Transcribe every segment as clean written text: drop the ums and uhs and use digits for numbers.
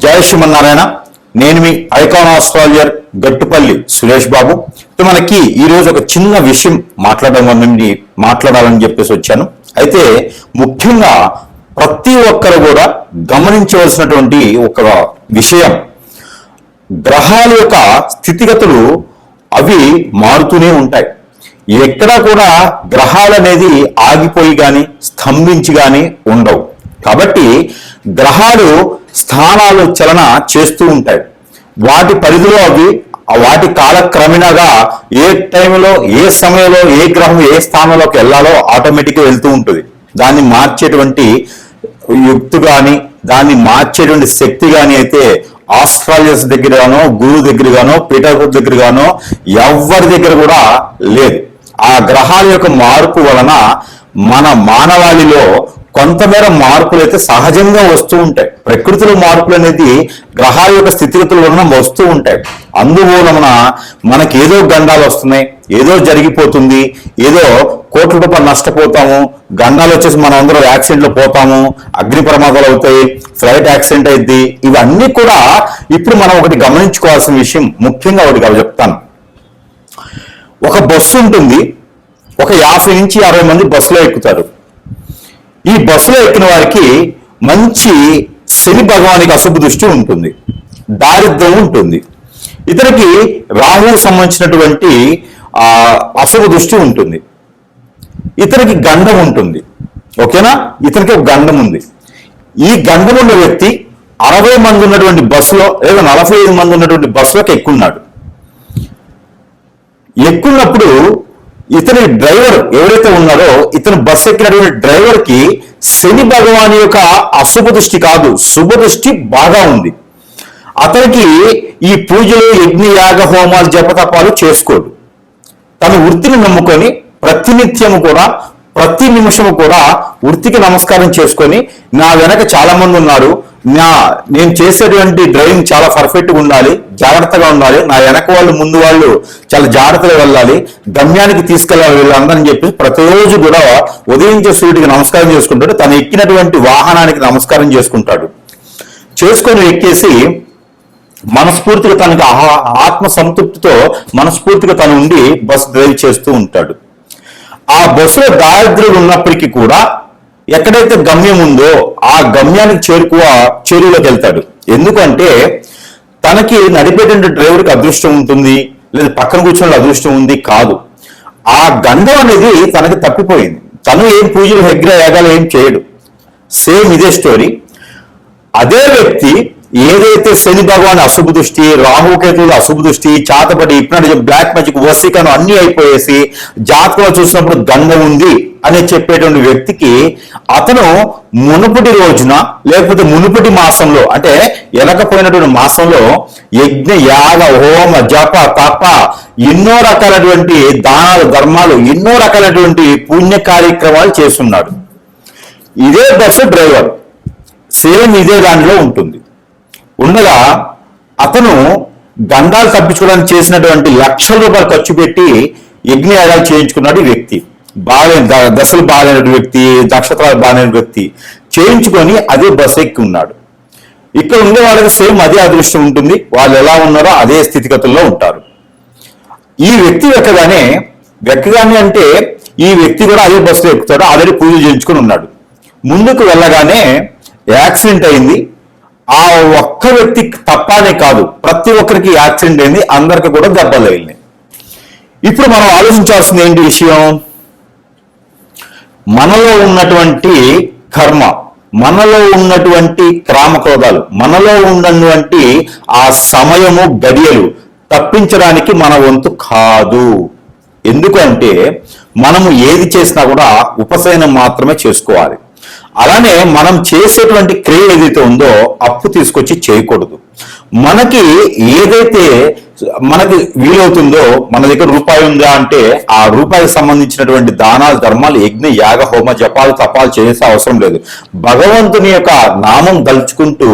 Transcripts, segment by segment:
జయ శ్రీమన్నారాయణ. నేను మీ icon astrologer Gattupalli Suresh Babu. మనకి ఈరోజు ఒక చిన్న విషయం మాట్లాడాలని చెప్పేసి వచ్చాను. అయితే ముఖ్యంగా ప్రతి ఒక్కరు కూడా గమనించవలసినటువంటి ఒక విషయం, గ్రహాల యొక్క స్థితిగతులు అవి మారుతూనే ఉంటాయి. ఎక్కడా కూడా గ్రహాలు అనేది ఆగిపోయి కానీ స్తంభించి కానీ ఉండవు. కాబట్టి గ్రహాలు స్థానాలు చలన చేస్తూ ఉంటాయి. వాటి పరిధిలో అవి వాటి కాలక్రమేణాగా ఏ టైంలో ఏ సమయంలో ఏ గ్రహం ఏ స్థానంలోకి వెళ్ళాలో ఆటోమేటిక్గా వెళ్తూ ఉంటుంది. దాన్ని మార్చేటువంటి యుక్తి కానీ దాన్ని మార్చేటువంటి శక్తి కానీ అయితే ఆస్ట్రాలజర్స్ దగ్గర గానో గురువు దగ్గర గానో పీఠాధిపతి దగ్గర గానో ఎవరి దగ్గర కూడా లేదు. ఆ గ్రహాల యొక్క మార్పు వలన మన మానవాళిలో కొంతమేర మార్పులు అయితే సహజంగా వస్తూ ఉంటాయి. ప్రకృతిలో మార్పులు అనేది గ్రహాల యొక్క స్థితిగతుల వలన వస్తూ ఉంటాయి. అందువలన మనకి ఏదో గండాలు వస్తున్నాయి, ఏదో జరిగిపోతుంది, ఏదో కోట్ల రూపాయలు నష్టపోతాము, గండాలు వచ్చేసి మనం అందరూ యాక్సిడెంట్లు పోతాము, అగ్ని ప్రమాదాలు అవుతాయి, ఫ్లైట్ యాక్సిడెంట్ అయింది. ఇవన్నీ కూడా ఇప్పుడు మనం ఒకటి గమనించుకోవాల్సిన విషయం. ముఖ్యంగా ఒకటి చెప్తాను. ఒక బస్సు ఉంటుంది, ఒక 50 నుంచి 60 మంది బస్సులో ఎక్కుతారు. ఈ బస్సులో ఎక్కిన వారికి మంచి శని భగవానికి అశుభ దృష్టి ఉంటుంది, దారిద్ర్యం ఉంటుంది. ఇతనికి రాహువుకు సంబంధించినటువంటి అశుభ దృష్టి ఉంటుంది. ఇతనికి గండం ఉంటుంది. ఓకేనా? ఇతనికి ఒక గండం ఉంది. ఈ గండం ఉన్న వ్యక్తి 60 మంది ఉన్నటువంటి బస్సులో లేదా 45 మంది ఉన్నటువంటి బస్సులోకి ఎక్కున్నాడు. ఎక్కున్నప్పుడు ఇతని డ్రైవర్ ఎవరైతే ఉన్నారో ఇతను బస్సు ఎక్కినటువంటి డ్రైవర్ కి శని భగవాన్ యొక్క అశుభ దృష్టి కాదు, శుభ దృష్టి బాగా ఉంది. అతనికి ఈ పూజలు యజ్ఞ యాగ హోమాలు జపతపాలు చేసుకోడు. తన వృత్తిని నమ్ముకొని ప్రతినిత్యము కూడా ప్రతి నిమిషము కూడా వృత్తికి నమస్కారం చేసుకొని, నా వెనక చాలా మంది ఉన్నారు, నేను చేసేటువంటి డ్రైవింగ్ చాలా పర్ఫెక్ట్గా ఉండాలి, జాగ్రత్తగా ఉండాలి, నా వెనక వాళ్ళు ముందు వాళ్ళు చాలా జాగ్రత్తగా వెళ్ళాలి, గమ్యానికి తీసుకెళ్ళాలి వీళ్ళందరని చెప్పి ప్రతిరోజు కూడా ఉదయించే సూర్యుడికి నమస్కారం చేసుకుంటాడు. తను ఎక్కినటువంటి వాహనానికి నమస్కారం చేసుకుంటాడు. చేసుకొని ఎక్కేసి మనస్ఫూర్తిగా తనకి ఆత్మ సంతృప్తితో మనస్ఫూర్తిగా తను ఉండి బస్సు డ్రైవ్ చేస్తూ ఉంటాడు. ఆ బస్సులో దారిద్ర్యం ఉన్నప్పటికీ కూడా ఎక్కడైతే గమ్యం ఉందో ఆ గమ్యానికి చేరువలోకి వెళ్తాడు. ఎందుకంటే తనకి నడిపేటువంటి డ్రైవర్కి అదృష్టం ఉంటుంది, లేదా పక్కన కూర్చొని అదృష్టం ఉంది కాదు. ఆ గండం అనేది తనకి తప్పిపోయింది. తను ఏం పూజలు హెగ్ర యాగాలు ఏం చేయడు. సేమ్ ఇదే స్టోరీ. అదే వ్యక్తి ఏదైతే శని భగవాన్ అశుభ దృష్టి, రాహుకేతువులు అశుభ దృష్టి, చాతపడి ఇప్పుడు బ్లాక్ మ్యాజిక్ వసీకరణ అన్ని అయిపోయేసి జాతకంలో చూసినప్పుడు గండం ఉంది అని చెప్పేటువంటి వ్యక్తికి అతను మునుపటి రోజున లేకపోతే మునుపటి మాసంలో అంటే వెనకపోయినటువంటి మాసంలో యజ్ఞ యాగ హోమ జప తప ఎన్నో రకాలటువంటి దానాలు ధర్మాలు ఎన్నో రకాలటువంటి పుణ్య కార్యక్రమాలు చేస్తున్నాడు. ఇదే బస్సు డ్రైవర్ సేమ్ ఇదే దానిలో ఉంటుంది. ఉండగా అతను గండాలు తప్పించుకోవడానికి చేసినటువంటి లక్షల రూపాయలు ఖర్చు పెట్టి యజ్ఞయాగాలు చేయించుకున్నాడు. ఈ వ్యక్తి దశలు బాగాలేని వ్యక్తి, నక్షత్రాలు బాగాలేని వ్యక్తి చేయించుకొని అదే బస్సు ఎక్కి ఉన్నాడు. ఇక్కడ ఉండే వాళ్ళకి సేమ్ అదే అదృష్టం ఉంటుంది. వాళ్ళు ఎలా ఉన్నారో అదే స్థితిగతుల్లో ఉంటారు. ఈ వ్యక్తి వెక్కగానే అంటే ఈ వ్యక్తి కూడా అదే బస్సులో ఎక్కుతాడు. ఆల్రెడీ పూజలు చేయించుకొని ఉన్నాడు. ముందుకు వెళ్ళగానే యాక్సిడెంట్ అయింది. ఆ ఒక్క వ్యక్తి తప్పనే కాదు, ప్రతి ఒక్కరికి యాక్సిడెంట్ అయింది, అందరికి కూడా దెబ్బలు తగిలినాయి. ఇప్పుడు మనం ఆలోచించాల్సిన ఏంటి విషయం, మనలో ఉన్నటువంటి కర్మ, మనలో ఉన్నటువంటి క్రామక్రోధాలు, మనలో ఉన్నటువంటి ఆ సమయము గడియలు తప్పించడానికి మన వంతు కాదు. ఎందుకంటే మనము ఏది చేసినా కూడా ఉపశమనం మాత్రమే చేసుకోవాలి. అలానే మనం చేసేటువంటి క్రియ ఏదైతే ఉందో అప్పు తీసుకొచ్చి చేయకూడదు. మనకి ఏదైతే మనకి వీలవుతుందో, మన దగ్గర రూపాయి ఉందా అంటే ఆ రూపాయికి సంబంధించినటువంటి దానాలు, ధర్మాలు, యజ్ఞ, యాగ, హోమ, జపాలు, తపాలు చేసే అవసరం లేదు. భగవంతుని యొక్క నామం దలుచుకుంటూ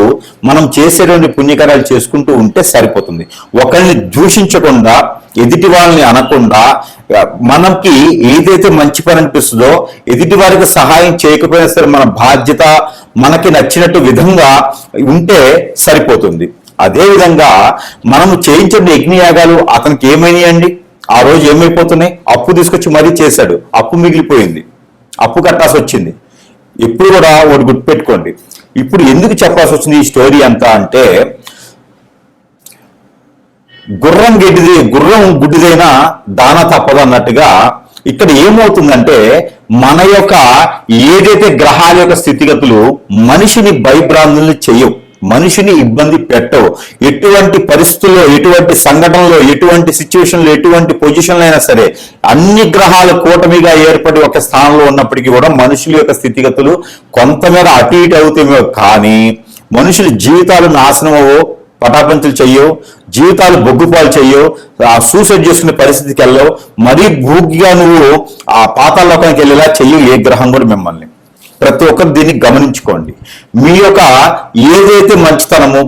మనం చేసేటువంటి పుణ్యకార్యాలు చేసుకుంటూ ఉంటే సరిపోతుంది. ఒకరిని దూషించకుండా, ఎదుటి వాళ్ళని అనకుండా, మనకి ఏదైతే మంచి పని అనిపిస్తుందో ఎదుటి వారికి సహాయం చేయకపోయినా సరే మన బాధ్యత మనకి నచ్చినట్టు విధంగా ఉంటే సరిపోతుంది. అదేవిధంగా మనము చేయించిన యజ్ఞయాగాలు అతనికి ఏమైనాయండి? ఆ రోజు ఏమైపోతున్నాయి? అప్పు తీసుకొచ్చి మరీ చేశాడు, అప్పు మిగిలిపోయింది, అప్పు కట్టాల్సి వచ్చింది. ఎప్పుడు కూడా ఒకటి గుర్తుపెట్టుకోండి. ఇప్పుడు ఎందుకు చెప్పాల్సి వచ్చింది ఈ స్టోరీ అంతా అంటే, గుర్రం గుడ్డిదైనా దాన తప్పదు అన్నట్టుగా ఇక్కడ ఏమవుతుందంటే, మన యొక్క ఏదైతే గ్రహాల యొక్క స్థితిగతులు మనిషిని భయభ్రాంతుల్ని చేయవు, మనిషిని ఇబ్బంది పెట్టవు. ఎటువంటి పరిస్థితుల్లో, ఎటువంటి సంఘటనలో, ఎటువంటి సిచ్యువేషన్లో, ఎటువంటి పొజిషన్లో అయినా సరే అన్ని గ్రహాలు కూటమిగా ఏర్పడి ఒక స్థానంలో ఉన్నప్పటికీ కూడా మనుషుల యొక్క స్థితిగతులు కొంతమేర అటు ఇటు అవుతామో కానీ మనుషుల జీవితాలు నాశనం అవ్వవు, పటాపంచులు చెయ్యవు, జీవితాలు బొగ్గుపాలు చెయ్యవు, సూసైడ్ చేసుకునే పరిస్థితికి వెళ్ళవు, మరీ భూగిగా నువ్వు ఆ పాతాళలోకానికి వెళ్ళేలా చెయ్యవు ఏ గ్రహం కూడా మిమ్మల్ని. ప్రతి ఒక్కరు దీన్ని గమనించుకోండి. మీ యొక్క ఏదైతే మంచితనమో,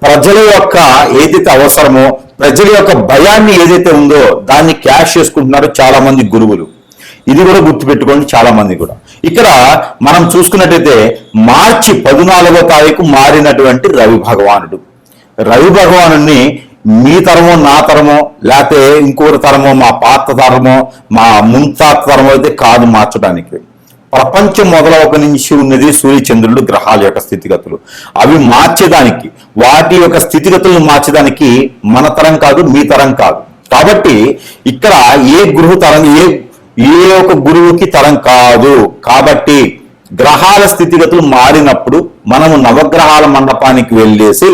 ప్రజల యొక్క ఏదైతే అవసరమో, ప్రజల యొక్క భయాన్ని ఏదైతే ఉందో దాన్ని క్యాష్ చేసుకుంటున్నారు చాలా మంది గురువులు. ఇది కూడా గుర్తుపెట్టుకోండి చాలా మంది కూడా. ఇక్కడ మనం చూసుకున్నట్టయితే మార్చి 14వ తారీఖు మారినటువంటి రవి భగవానుడు. రవి భగవానుడిని మీ తరమో, నా తరమో, లేకపోతే ఇంకొకరి తరమో, మా పాత తరమో, మా ముంతాత తరమో అయితే కాదు మార్చడానికి. ప్రపంచం మొదలవక నుంచి ఉన్నది సూర్యచంద్రుడు, గ్రహాల యొక్క స్థితిగతులు. అవి మార్చేదానికి, వాటి యొక్క స్థితిగతులను మార్చేదానికి మన తరం కాదు, మీ తరం కాదు. కాబట్టి ఇక్కడ ఏ గురువు తరం, ఏ ఒక గురువుకి తరం కాదు. కాబట్టి గ్రహాల స్థితిగతులు మారినప్పుడు మనము నవగ్రహాల మండపానికి వెళ్ళేసి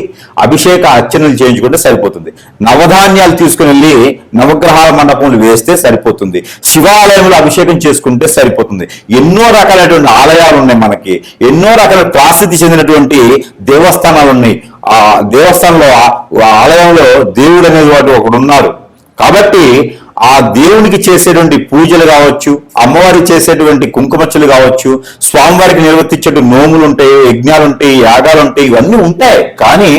అభిషేక అర్చనలు చేయించుకుంటే సరిపోతుంది. నవధాన్యాలు తీసుకుని వెళ్ళి నవగ్రహాల మండపంలో వేస్తే సరిపోతుంది. శివాలయంలో అభిషేకం చేసుకుంటే సరిపోతుంది. ఎన్నో రకాలైనటువంటి ఆలయాలు ఉన్నాయి మనకి, ఎన్నో రకాల ప్రసిద్ధి చెందినటువంటి దేవస్థానాలు ఉన్నాయి. ఆ దేవస్థానంలో, ఆలయంలో దేవుడు అనేది వాడు ఒకడు ఉన్నారు. కాబట్టి ఆ దేవునికి చేసేటువంటి పూజలు కావచ్చు, అమ్మవారికి చేసేటువంటి కుంకుమచ్చలు కావచ్చు, స్వామివారికి నిర్వర్తించే నోములు ఉంటాయి, యజ్ఞాలు ఉంటాయి, యాగాలు ఉంటాయి, ఇవన్నీ ఉంటాయి. కానీ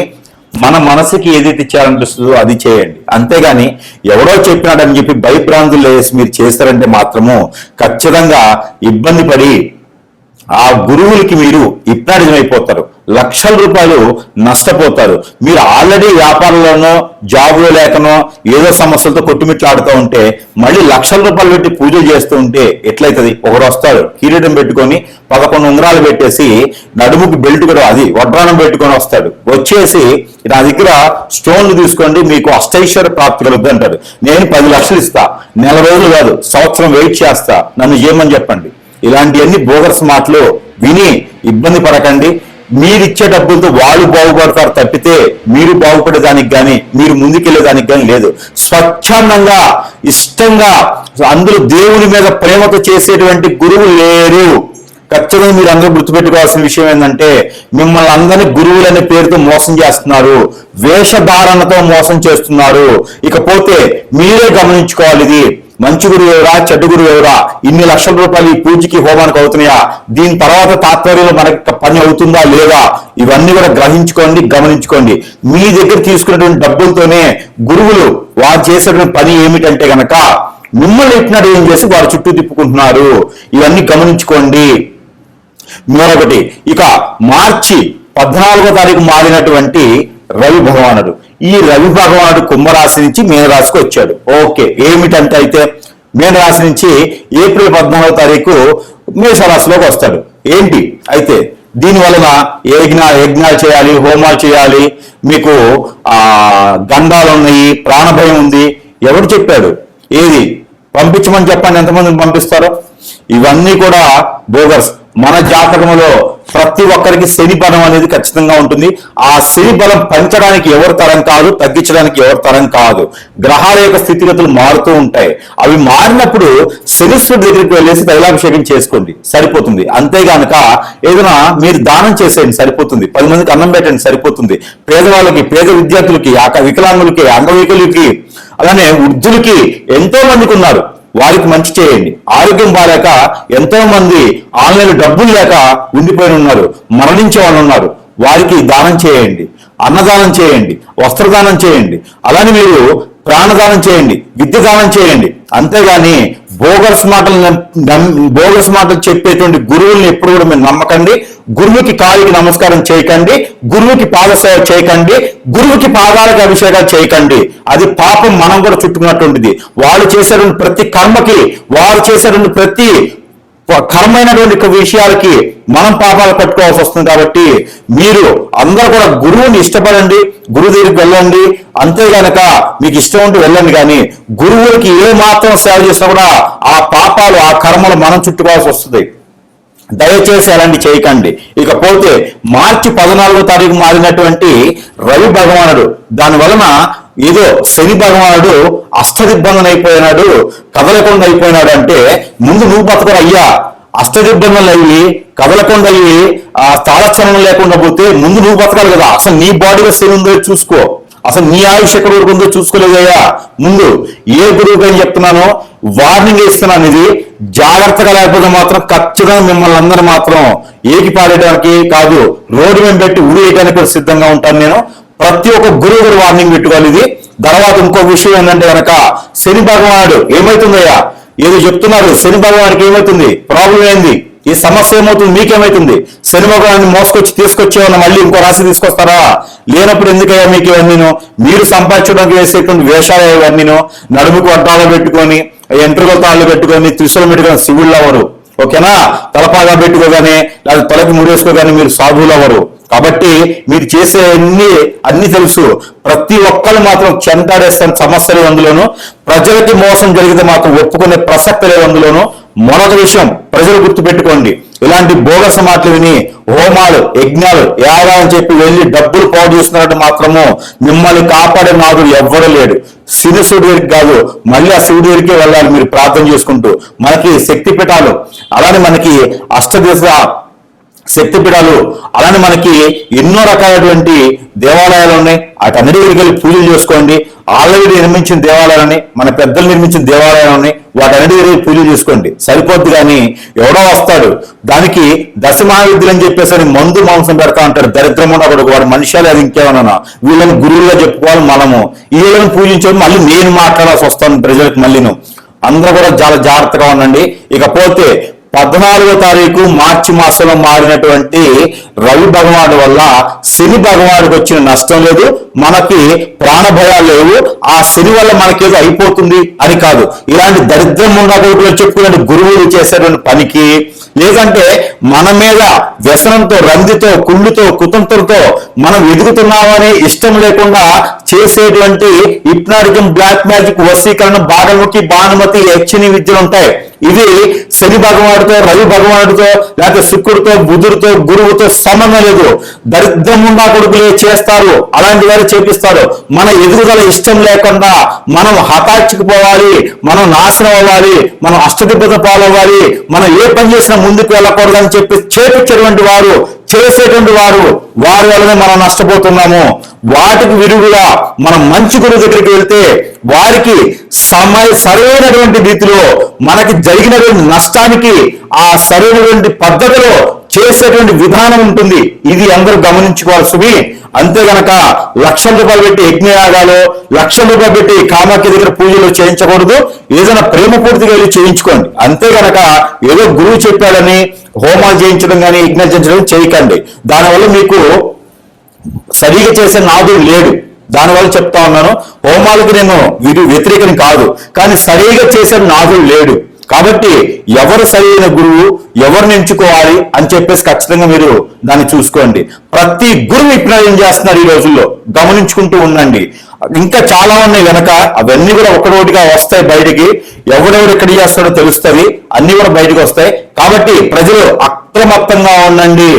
మన మనసుకి ఏదైతే ఇచ్చారనిపిస్తుందో అది చేయండి. అంతేగాని ఎవడో చెప్పినాడని చెప్పి భయభ్రాంతులు వేసి మీరు చేస్తారంటే మాత్రము ఖచ్చితంగా ఇబ్బంది పడి ఆ గురువులకి మీరు హిప్నాటిజం అయిపోతారు, లక్షల రూపాయలు నష్టపోతారు. మీరు ఆల్రెడీ వ్యాపారంలోనో, జాబులో లేకనో ఏదో సమస్యలతో కొట్టుమిట్లాడుతూ ఉంటే మళ్ళీ లక్షల రూపాయలు పెట్టి పూజలు చేస్తూ ఉంటే ఎట్లయితుంది? ఒకడు వస్తాడు కిరీటం పెట్టుకొని 11 ఉంగరాలు పెట్టేసి నడుముకి బెల్ట్ కూడా, అది వడ్రానం పెట్టుకొని వస్తాడు. వచ్చేసి నా దగ్గర స్టోన్లు తీసుకోండి మీకు అష్టైశ్వర్య ప్రాప్తి కలుగుతుంది అంటాడు. నేను 10 లక్షలు ఇస్తా, నెల రోజులు కాదు సంవత్సరం వెయిట్ చేస్తా, నన్ను చేయమని చెప్పండి. ఇలాంటివన్నీ బోగర్స్ మాటలు విని ఇబ్బంది పడకండి. మీరిచ్చే డబ్బులతో వాళ్ళు బాగుపడతారు తప్పితే మీరు బాగుపడేదానికి కానీ, మీరు ముందుకెళ్ళేదానికి కానీ లేదు. స్వచ్ఛందంగా, ఇష్టంగా, అందరూ దేవుని మీద ప్రేమతో చేసేటువంటి గురువు లేరు. ఖచ్చితంగా మీరు అందరూ గుర్తుపెట్టుకోవాల్సిన విషయం ఏంటంటే, మిమ్మల్ని అందరినీ గురువులనే పేరుతో మోసం చేస్తున్నారు, వేషధారణతో మోసం చేస్తున్నారు. ఇకపోతే మీరే గమనించుకోవాలి, ఇది మంచి గురువు ఎవరా, చెడ్డ గురువు ఎవరా, ఇన్ని లక్షల రూపాయలు ఈ పూజకి హోమానికి అవుతున్నాయా, దీని తర్వాత తాత్పర్యంలో మనకి పని అవుతుందా లేదా, ఇవన్నీ కూడా గ్రహించుకోండి, గమనించుకోండి. మీ దగ్గర తీసుకున్నటువంటి డబ్బులతోనే గురువులు వారు చేసేటువంటి పని ఏమిటంటే గనక మిమ్మల్ని ఎట్టినట్టు ఏం చేసి వారు చుట్టూ తిప్పుకుంటున్నారు. ఇవన్నీ గమనించుకోండి. మరొకటి, ఇక మార్చి 14వ తారీఖు మారినటువంటి రవి భగవానుడు. ఈ రవి భగవానుడు కుంభరాశి నుంచి మీనరాశికి వచ్చాడు. ఓకే, ఏమిటంటే అయితే మీనరాశి నుంచి ఏప్రిల్ 14వ తారీఖు మేషరాశిలోకి వస్తాడు. ఏంటి అయితే దీని వలన యజ్ఞాలు చేయాలి, హోమాలు చేయాలి, మీకు గండాలు ఉన్నాయి, ప్రాణభయం ఉంది. ఎవరు చెప్పాడు? ఏది పంపించమని చెప్పండి, ఎంతమందిని పంపిస్తారో? ఇవన్నీ కూడా బోగస్. మన జాతకంలో ప్రతి ఒక్కరికి శని బలం అనేది ఖచ్చితంగా ఉంటుంది. ఆ శని బలం పెంచడానికి ఎవరి తరం కాదు, తగ్గించడానికి ఎవరి తరం కాదు. గ్రహాల యొక్క స్థితిగతులు మారుతూ ఉంటాయి. అవి మారినప్పుడు శనీశ్వరుడి దగ్గరికి వెళ్ళేసి తైలాభిషేకం చేసుకోండి, సరిపోతుంది. అంతేగానక ఏదైనా మీరు దానం చేసేయండి, సరిపోతుంది. 10 మందికి అన్నం పెట్టండి, సరిపోతుంది. పేదవాళ్ళకి, పేద విద్యార్థులకి, వికలాంగులకి, అంగవైకల్యులకి, అలానే వృద్ధులకి ఎంతో మందికి ఉన్నారు, వారికి మంచి చేయండి. ఆరోగ్యం బాగాలేక ఎంతో మంది ఆన్లైన్ డబ్బులు లేక ఉండిపోయి ఉన్నారు, మరణించే వాళ్ళు ఉన్నారు, వారికి దానం చేయండి, అన్నదానం చేయండి, వస్త్రదానం చేయండి, అలానే మీరు ప్రాణదానం చేయండి, విద్య దానం చేయండి. అంతేగాని బోగస్ మాటలు చెప్పేటువంటి గురువుల్ని ఎప్పుడు కూడా మీరు నమ్మకండి. గురువుకి కాలికి నమస్కారం చేయకండి, గురువుకి పాదసేవ చేయకండి, గురువుకి పాదాలకు అభిషేకాలు చేయకండి. అది పాపం మనం కూడా చుట్టుకున్నటువంటిది. వాళ్ళు చేసేటువంటి ప్రతి కర్మకి, వారు చేసేటువంటి ప్రతి కర్మైనటువంటి విషయాలకి మనం పాపాలు కట్టుకోవాల్సి వస్తుంది. కాబట్టి మీరు అందరూ కూడా గురువుని ఇష్టపడండి, గురువు దగ్గరికి వెళ్ళండి. అంతేగానక మీకు ఇష్టం ఉంటే వెళ్ళండి, కానీ గురువులకి ఏ మాత్రం సేవ చేసినా కూడా ఆ పాపాలు, ఆ కర్మలు మనం చుట్టుకోవాల్సి వస్తుంది. దయచేసి అలాంటి చేయకండి. ఇకపోతే మార్చి 14వ తారీఖు మారినటువంటి రవి భగవానుడు, దాని వలన ఏదో శని భగవానుడు అష్టదిగ్బంధన అయిపోయినాడు, కదలకుండా అయిపోయినాడు అంటే ముందు నువ్వు బతకరు అయ్యా. అష్టదిగ్బంధనలు అయ్యి, కదలకుండా అయ్యి, ఆ తాళచలనం లేకుండా పోతే ముందు నువ్వు బతకాలి కదా. అసలు నీ బాడీలో శని ఉందో చూసుకో, అసలు నీ ఆయుష్ ఎక్కడ వరకు ఉందో చూసుకోలేదయ్యా. ముందు ఏ గురువుకి అని చెప్తున్నానో వార్నింగ్ ఇస్తున్నాను. ఇది జాగ్రత్తగా లేకపోతే మాత్రం ఖచ్చితంగా మిమ్మల్ని అందరూ మాత్రం ఏకి పాడేయడానికి కాదు, రోడ్డు మీద పెట్టి ఉడియడానికి కూడా సిద్ధంగా ఉంటాను నేను. ప్రతి ఒక్క గురువు గారు వార్నింగ్ పెట్టుకోవాలి. ఇది తర్వాత ఇంకో విషయం ఏంటంటే కనుక శని భగవానుడు ఏమవుతుందయ్యా, ఏదో చెప్తున్నారు, శని భగవానికి ఏమవుతుంది, ప్రాబ్లం ఏంది, ఈ సమస్య ఏమవుతుంది, మీకేమవుతుంది? శని భగవాన్ని మోసుకొచ్చి తీసుకొచ్చేవాళ్ళ మళ్ళీ ఇంకో రాశి తీసుకొస్తారా? లేనప్పుడు ఎందుకయ్యా మీకు ఇవన్నీను? మీరు సంపాదించడానికి వేసేటువంటి వేషాలు ఇవన్నీను, నడుముకు అడ్డాలు పెట్టుకొని, ఎంట్రుకల తాళ్ళు పెట్టుకొని, త్రిశూలం పెట్టుకొని శివుళ్ళు అవ్వరు. ఓకేనా? తలపాగా పెట్టుకోగానే లేదా తలకి ముడేసుకోగానే మీరు సాధువులు అవ్వరు. కాబట్టి మీరు చేసే అన్ని తెలుసు. ప్రతి ఒక్కరు మాత్రం చెంటాడేస్తాను సమస్యలు అందులోను. ప్రజలకి మోసం జరిగితే మాత్రం ఒప్పుకునే ప్రసక్తి లేదు అందులోను. మరొక విషయం ప్రజలు గుర్తుపెట్టుకోండి, ఇలాంటి బోగస మాటలు విని హోమాలు, యజ్ఞాలు, యాగాలని చెప్పి వెళ్ళి డబ్బులు పాడు చేస్తున్నట్టు మాత్రము మిమ్మల్ని కాపాడే నాదుడు ఎవ్వడూ లేడు. శివుడి దగ్గరికి కాదు, మళ్ళీ ఆ శివుడి దగ్గరికే వెళ్ళాలి మీరు ప్రార్థన చేసుకుంటూ. మనకి శక్తి పీఠాలు, అలానే మనకి అష్టదిశ శక్తిపీఠాలు, అలానే మనకి ఎన్నో రకాలైనటువంటి దేవాలయాలు ఉన్నాయి. వాటన్నిటి దగ్గరికి వెళ్ళి పూజలు చేసుకోండి. ఆల్రెడీ నిర్మించిన దేవాలయాలని, మన పెద్దలు నిర్మించిన దేవాలయాలని, వాటన్నిటి దగ్గర పూజలు చేసుకోండి, సరిపోద్ది. కానీ ఎవడో వస్తాడు, దానికి దశమహావిద్యులు అని చెప్పేసి మందు మాంసం పెడతా అంటాడు, దరిద్రం ఉన్నప్పుడు వాడు మనుషులు అది ఇంకేమన్నా. వీళ్ళని గురువులుగా చెప్పుకోవాలి మనము, వీళ్ళని పూజించడం మళ్ళీ నేను మాట్లాడాల్సి వస్తాను ప్రజలకు. మళ్ళీను అందరూ కూడా చాలా జాగ్రత్తగా ఉండండి. ఇకపోతే 14వ తారీఖు మార్చి మాసంలో మారినటువంటి రవి భగవానుడి వల్ల శని భగవానుడికి వచ్చిన నష్టం లేదు, మనకి ప్రాణ భయాలు లేవు. ఆ శని వల్ల మనకేదో అయిపోతుంది అని కాదు. ఇలాంటి దరిద్రం ఉండకూడదు చెప్పుకునే గురువులు చేసేటువంటి పనికి, లేదంటే మన మీద వ్యసనంతో, రందితో, కుళ్ళుతో, కుతంత్రంతో మనం ఎదుగుతున్నామని ఇష్టం లేకుండా చేసేటువంటి హిప్నాటిజం, బ్లాక్ మ్యాజిక్, వశీకరణ, బాణముఖి, భానుమతి, యక్షిణి విద్యలు ఉంటాయి. ఇవి శని భగవానుడితో, రవి భగవానుడితో, లేకపోతే శుక్రుడితో, బుధుడితో, గురువుతో సంబంధం లేదు. దరిద్రం ఉండా కొడుకులే చేస్తారు, అలాంటి వారు చేపిస్తారు. మన ఎదుగుదల ఇష్టం లేకుండా మనం హఠాత్తుకుపోవాలి, మనం నాశనం అవ్వాలి, మనం అష్టదిబ్బత పాలవ్వాలి, మనం ఏ పని చేసినా ముందుకు వెళ్ళకూడదని చెప్పి చేపించేటువంటి వారు, చేసేటువంటి వారు, వారి వల్లనే మనం నష్టపోతున్నాము. వాటికి విరుగుగా మనం మంచి గురువు దగ్గరికి వెళ్తే వారికి సరైనటువంటి రీతిలో మనకి జరిగినటువంటి నష్టానికి ఆ సరైనటువంటి పద్ధతిలో చేసేటువంటి విధానం ఉంటుంది. ఇది అందరూ గమనించుకోవాల్సి. అంతే గనక ₹1,00,000 పెట్టి యజ్ఞయాగాలు, ₹1,00,000 పెట్టి కామాఖ్య దగ్గర పూజలు చేయించకూడదు. ఏదైనా ప్రేమ పూర్తిగా వెళ్ళి చేయించుకోండి. అంతే గనక ఏదో గురువు చెప్పాడని హోమాలు చేయించడం కానీ, యజ్ఞాలు చేయించడం చేయకండి. దానివల్ల మీకు సరిగా చేసే నాదుడు లేడు. దానివల్ల చెప్తా ఉన్నాను, హోమాలకి నేను వ్యతిరేకం కాదు, కానీ సరిగా చేసే నాదుడు లేడు. కాబట్టి ఎవరు సరైన గురువు, ఎవరిని ఎంచుకోవాలి అని చెప్పేసి ఖచ్చితంగా మీరు దాన్ని చూసుకోండి. ప్రతి గురువు విప్లవం చేస్తున్నారు ఈ రోజుల్లో, గమనించుకుంటూ ఉండండి. ఇంకా చాలా ఉన్నాయి వెనక, అవన్నీ కూడా ఒకటోటిగా వస్తాయి బయటికి. ఎవడెవడు ఎక్కడ చేస్తాడో తెలుస్తుంది, అన్ని కూడా బయటకు వస్తాయి. కాబట్టి ప్రజలు అప్రమత్తంగా ఉండండి,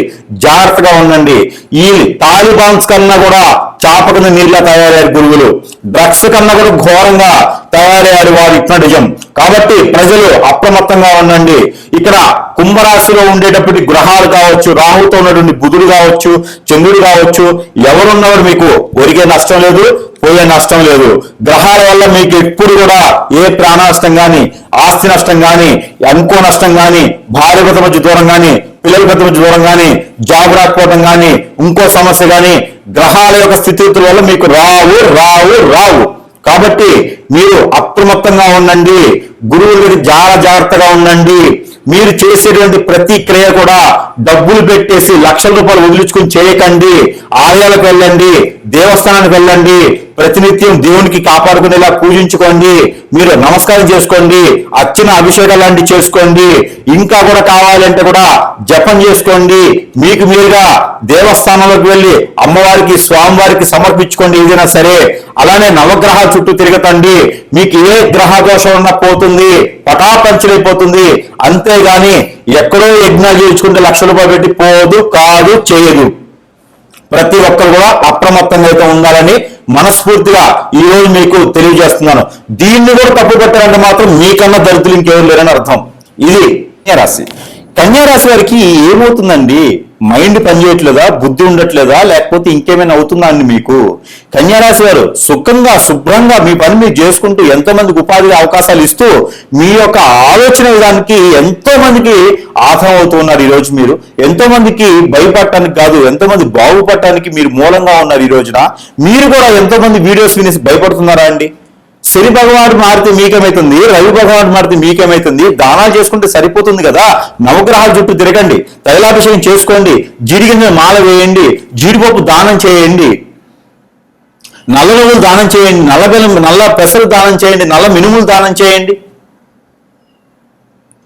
జాగ్రత్తగా ఉండండి. ఈ తాలిబాన్స్ కన్నా కూడా చాపకన నీళ్ళ తయారయ్యారు గురువులు, డ్రగ్స్ కన్నా కూడా ఘోరంగా తయారయ్యారు వారు హిప్నటిజం. కాబట్టి ప్రజలు అప్రమత్తంగా ఉండండి. ఇక్కడ కుంభరాశిలో ఉండేటప్పటి గ్రహాలు కావచ్చు, రాహుతో ఉన్నటువంటి బుధుడు కావచ్చు, చంద్రుడు కావచ్చు, ఎవరున్నవారు మీకు ఒరిగే నష్టం లేదు, పోయే నష్టం లేదు. గ్రహాల వల్ల మీకు ఎప్పుడు కూడా ఏ ప్రాణ నష్టం కానీ, ఆస్తి నష్టం కానీ, అనుకో నష్టం కానీ, భార్య భర్త మధ్య దూరం కానీ, పిల్లల పెద్ద మధ్య దూరం కానీ, జాబ్ రాకపోవడం కానీ, ఇంకో సమస్య కానీ గ్రహాల యొక్క స్థితిగతుల వల్ల మీకు రావు రావు రావు. కాబట్టి మీరు అప్రమత్తంగా ఉండండి, గురువుల దగ్గర చాలా జాగ్రత్తగా ఉండండి. మీరు చేసేటువంటి ప్రతి క్రియ కూడా డబ్బులు పెట్టేసి లక్షల రూపాయలు వదిలించుకుని చేయకండి. ఆలయాలకు వెళ్ళండి, దేవస్థానానికి వెళ్ళండి, ప్రతినిత్యం దేవునికి కాపాడుకునేలా పూజించుకోండి, మీరు నమస్కారం చేసుకోండి, అర్చన అభిషేకాలు లాంటివి చేసుకోండి. ఇంకా కూడా కావాలంటే కూడా జపం చేసుకోండి. మీకు మీరుగా దేవస్థానంలోకి వెళ్ళి అమ్మవారికి, స్వామివారికి సమర్పించుకోండి ఏదైనా సరే. అలానే నవగ్రహాల చుట్టూ తిరగతండి. మీకు ఏ గ్రహ దోషం ఉన్నా పోతుంది, పటాపంచలైపోతుంది. అంతేగాని ఎక్కడో యజ్ఞాలు చేయించుకుంటే లక్షల రూపాయలు పెట్టి పోదు, కాదు, చేయదు. ప్రతి ఒక్కరు కూడా అప్రమత్తంగా అయితే ఉండాలని మనస్ఫూర్తిగా ఈ రోజు మీకు తెలియజేస్తున్నాను. దీన్ని కూడా తప్పు పెట్టాలంటే మాత్రం మీకన్నా దరిద్రులు ఇంకెవరు లేరని అర్థం. ఇది కన్యారాశి. కన్యారాశి వారికి ఏమవుతుందండి? మైండ్ పనిచేయట్లేదా, బుద్ధి ఉండట్లేదా, లేకపోతే ఇంకేమైనా అవుతుందా అండి మీకు? కన్యారాశి వారు సుఖంగా శుభ్రంగా మీ పని మీరు చేసుకుంటూ ఎంతో మందికి ఉపాధి అవకాశాలు ఇస్తూ మీ యొక్క ఆలోచన విధానికి ఎంతో మందికి ఆధారం అవుతున్నారు. ఈ రోజు మీరు ఎంతో మందికి భయపడటానికి కాదు, ఎంతో మంది బాగుపడటానికి మీరు మూలంగా ఉన్నారు. ఈ రోజున మీరు కూడా ఎంతో మంది వీడియోస్ వినేసి భయపడుతున్నారా అండి? శని భగవానుడు మారితే మీకేమైతుంది, రవి భగవానుడు మారితే మీకేమైతుంది? దానాలు చేసుకుంటే సరిపోతుంది కదా. నవగ్రహాల చుట్టూ తిరగండి, తైలాభిషేకం చేసుకోండి, జీడిగింజ మాల వేయండి, జీడిపప్పు దానం చేయండి, నల్ల నువ్వులు దానం చేయండి, నల్ల పెసలు దానం చేయండి, నల్ల మినుములు దానం చేయండి,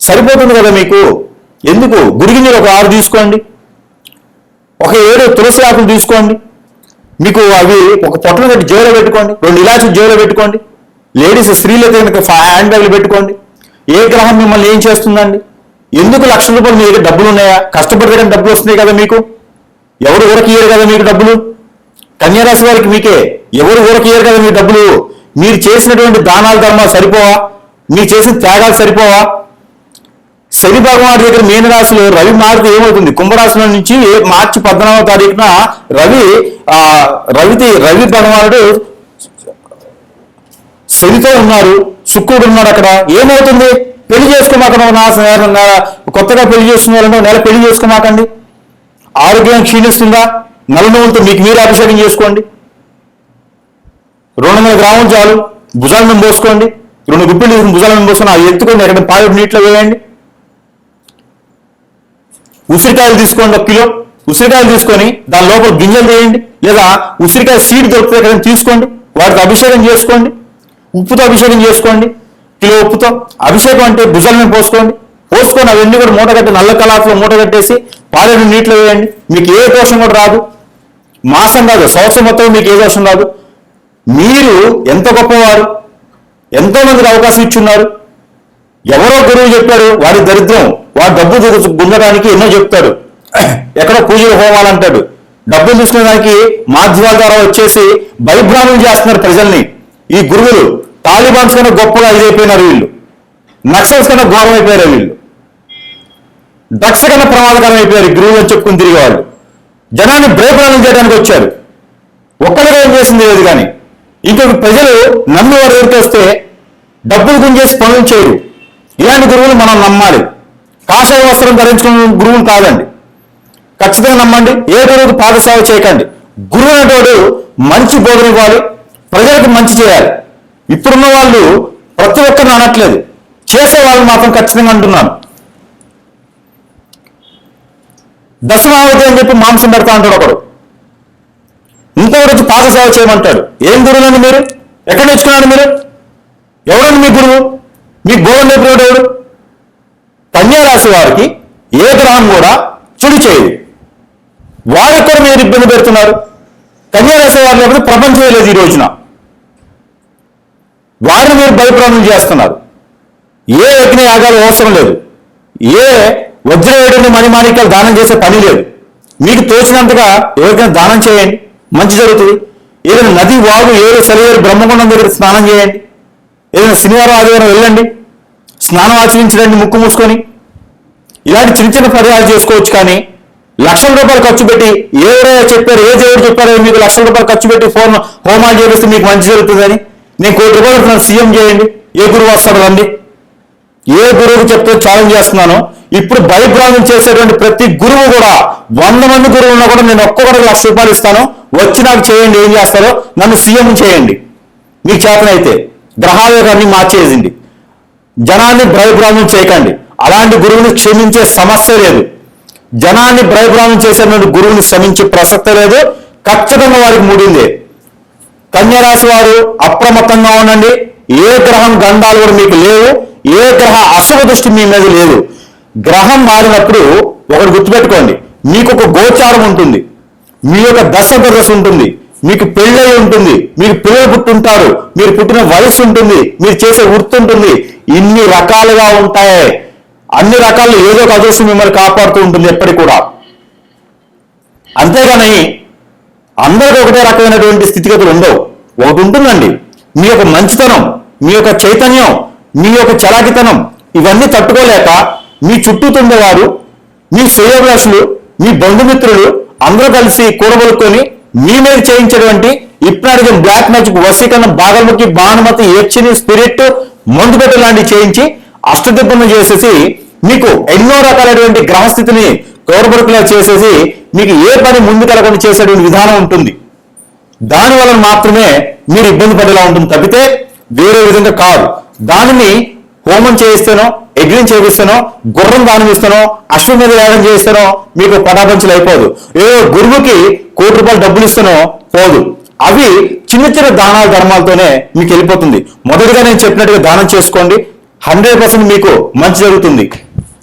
సరిపోతుంది కదా మీకు. ఎందుకు? గుడిగింజలు ఒక 6 తీసుకోండి, ఒక 7 తులసి ఆకులు తీసుకోండి, మీకు అవి ఒక పొట్టలు పెట్టి జేబులో పెట్టుకోండి, 2 ఇలాచీలు జేబులో పెట్టుకోండి. లేడీస్ స్త్రీలైతే కనుక హ్యాండ్ బ్యాగ్లు పెట్టుకోండి. ఏ గ్రహం మిమ్మల్ని ఏం చేస్తుందండి? ఎందుకు లక్షల రూపాయలు మీ దగ్గర డబ్బులు ఉన్నాయా? కష్టపడితే కానీ డబ్బులు వస్తున్నాయి కదా మీకు. ఎవరు ఊరకియ్యరు కదా మీకు డబ్బులు. కన్యారాశి వారికి మీకే ఎవరు ఊరకియ్యరు కదా మీ డబ్బులు. మీరు చేసినటువంటి దానాల ధర్మాలు సరిపోవా? మీరు చేసిన త్యాగాలు సరిపోవా? శని భగవానుడి దగ్గర మీన రాశిలో రవి మారితే ఏమవుతుంది? కుంభరాశిలో నుంచి మార్చి 14వ తారీఖున రవి భగవానుడు శనితో ఉన్నారు, శుక్రుడు ఉన్నాడు. అక్కడ ఏమవుతుంది? పెళ్లి చేసుకోమాకండి. కొత్తగా పెళ్లి చేసుకున్నారంటే నెల పెళ్లి చేసుకోమాకండి. ఆరోగ్యం క్షీణిస్తుందా? నల్ల నువ్వులతో మీకు మీరు అభిషేకం చేసుకోండి. 200 గ్రాములు చాలు, భుజాల మీద పోసుకోండి. 2 గుప్పిళ్ళు తీసుకుని భుజాల మీద పోసుకొని అవి ఎత్తుకొని ఎక్కడ పాలు నీటిలో వేయండి. ఉసిరికాయలు తీసుకోండి, 1 కిలో ఉసిరికాయలు తీసుకొని దాని లోపల గింజలు వేయండి, లేదా ఉసిరికాయ సీడ్ దొరుకుతాయి కదా తీసుకోండి, వాటికి అభిషేకం చేసుకోండి. ఉప్పుతో అభిషేకం చేసుకోండి, కిలో ఉప్పుతో. అభిషేకం అంటే భుజాల మీద పోసుకొని అవన్నీ కూడా మూట కట్టి నల్ల కలాపులో మూట కట్టేసి పాలను నీటిలో వేయండి. మీకు ఏ దోషం కూడా రాదు. మాసం కాదు, సంవత్సరం మొత్తం మీకు ఏ దోషం రాదు. మీరు ఎంత గొప్పవారు, ఎంతో మందికి అవకాశం ఇచ్చున్నారు. ఎవరో గురువు చెప్పారు వాడి దరిద్రం, వాడు డబ్బు గుంజడానికి ఎన్నో చెప్తాడు. ఎక్కడో పూజలు హోమాలంటాడు. డబ్బులు తీసుకునేదానికి మాధ్యమాల ద్వారా వచ్చేసి భయభ్రామం చేస్తున్నారు ప్రజల్ని. ఈ గురువులు తాలిబాన్స్ కన్నా గొప్పగా ఇదైపోయినారు వీళ్ళు, నక్సల్స్ కన్నా ఘోరం అయిపోయారు వీళ్ళు, డ్రగ్స్ కన్నా ప్రమాదకరం అయిపోయారు గురువులు అని చెప్పుకుని తిరిగే వాళ్ళు. జనాన్ని భయభ్రామం చేయడానికి వచ్చారు. ఒక్కరిగా ఏం చేసింది లేదు. కానీ ఇంకొక ప్రజలు నమ్మి వారు ఎదురుకు వస్తే డబ్బులు గుంజేసి పనులు చేయరు. ఇలాంటి గురువులు మనం నమ్మాలి. కాషాయ వస్త్రం ధరించుకున్న గురువులు కాదండి. ఖచ్చితంగా నమ్మండి. ఏ గురువుకు పాదసేవ చేయకండి. గురువు అనేటోడు మంచి బోధన ఇవ్వాలి, ప్రజలకు మంచి చేయాలి. ఇప్పుడున్న వాళ్ళు ప్రతి ఒక్కరిని అనట్లేదు, చేసే వాళ్ళు మాత్రం ఖచ్చితంగా అంటున్నాను. దశమావతి అని చెప్పి మాంసం పెడతా అంటాడు ఒకడు, ఇంకొకటి వచ్చి పాదసేవ చేయమంటాడు. ఏం గురువులండి మీరు? ఎక్కడ నేర్చుకున్నాడు మీరు? ఎవరండి మీ గురువు? మీకు బోధన నేర్పినాడు ఎవడు? రాశి వారికి ఏ గ్రహం కూడా చెడు చేయదు. వారికి కూడా మీరు ఇబ్బంది పెడుతున్నారు. కన్యా రాశి వారి లేకపోతే ప్రపంచమే లేదు ఈ రోజున. వారిని మీరు భయప్రాంతం చేస్తున్నారు. ఏ యజ్ఞ యాగాలు అవసరం లేదు. ఏ వజ్రవేడుని మణిమాణిక్యాలు దానం చేసే పని లేదు. మీకు తోచినంతగా ఎవరికైనా దానం చేయండి, మంచి జరుగుతుంది. ఏదైనా నది, వాగు, ఏరు, సెలయేరు, బ్రహ్మగుండం దగ్గర స్నానం చేయండి. ఏదైనా శనివారం, ఆదివారం వెళ్ళండి, స్నానం ఆచరించండి ముక్కు మూసుకొని. ఇలాంటి చిన్న చిన్న పరిహారాలు చేసుకోవచ్చు. కానీ లక్షల రూపాయలు ఖర్చు పెట్టి ఎవరైనా చెప్పారు, ఏ దేవుడు చెప్పారో మీకు లక్షల రూపాయలు ఖర్చు పెట్టి హోమాలు చేపిస్తే మీకు మంచి జరుగుతుందని. నేను ₹1,00,00,000 సీఎం చేయండి, ఏ గురువు వస్తాడు రండి. ఏ గురువుకు చెప్తే ఛాలెంజ్ చేస్తున్నాను. ఇప్పుడు భయభ్రాంతం చేసేటువంటి ప్రతి గురువు కూడా 100 మంది గురువులు ఉన్నా కూడా నేను ఒక్కొక్కరికి ₹1,00,000 ఇస్తాను, వచ్చి నాకు చేయండి. ఏం చేస్తారో నన్ను సీఎం చేయండి. మీకు చేతనైతే గ్రహాలన్నీ మార్చేసింది. జనాన్ని భయభ్రాంతం చేయకండి. అలాంటి గురువుని క్షమించే సమస్య లేదు. జనాన్ని భయభ్రాంతం చేసేటువంటి గురువుని శ్రమించే ప్రసక్తే లేదు. ఖచ్చితంగా వారికి మూడిందే. కన్యరాశి వారు అప్రమత్తంగా ఉండండి. ఏ గ్రహం గండాలు కూడా మీకు లేవు. ఏ గ్రహ అశుభ దృష్టి మీ మీద లేదు. గ్రహం మారినప్పుడు ఒకటి గుర్తుపెట్టుకోండి, మీకు ఒక గోచారం ఉంటుంది, మీ యొక్క దశ ఉంటుంది, మీకు పెళ్ళై ఉంటుంది, మీకు పిల్లలు పుట్టుంటారు, మీరు పుట్టిన వయసు ఉంటుంది, మీరు చేసే వృత్తి ఉంటుంది. ఇన్ని రకాలుగా ఉంటాయి. అన్ని రకాలు ఏదో ఒక అదృష్టం మిమ్మల్ని కాపాడుతూ ఉంటుంది ఎప్పటికి కూడా. అంతేగాని అందరికీ ఒకటే రకమైనటువంటి స్థితిగతులు ఉండవు. ఒకటి ఉంటుందండి, మీ యొక్క మంచితనం, మీ యొక్క చైతన్యం, మీ యొక్క చలాకితనం, ఇవన్నీ తట్టుకోలేక మీ చుట్టూ ఉండేవారు, మీ శ్రేయోభిలాషులు, మీ బంధుమిత్రులు అందరూ కలిసి కూడబలుకొని మీ మీద చేయించేటువంటి హిప్నాటిజం, బ్లాక్ మ్యాజిక్, వశీకరణ, బాగల్ముఖి, భానుమతి, యక్షిని, స్పిరిట్, మందుపెట్టు లాంటివి చేయించి అష్టదిబ్బను చేసేసి మీకు ఎన్నో రకాలైనటువంటి గ్రహస్థితిని కోరబరుకులా చేసేసి మీకు ఏ పని ముందుకెళ్ళకుండా చేసేటువంటి విధానం ఉంటుంది. దానివల్ల మాత్రమే మీరు ఇబ్బంది పడేలా ఉంటుంది తప్పితే వేరే విధంగా కాదు. దానిని హోమం చేయిస్తానో, యజ్ఞం చేయిస్తానో, గుర్రం దానం ఇస్తానో, అశ్వమేధ యాగం చేయిస్తానో మీకు పటాపంచలు అయిపోదు. ఏదో గురువుకి ₹1,00,00,000 డబ్బులు ఇస్తానో పోదు. అవి చిన్న చిన్న దానాల ధర్మాలతోనే మీకు వెళ్ళిపోతుంది. మొదటిగా నేను చెప్పినట్టుగా దానం చేసుకోండి, 100% మీకు మంచి జరుగుతుంది.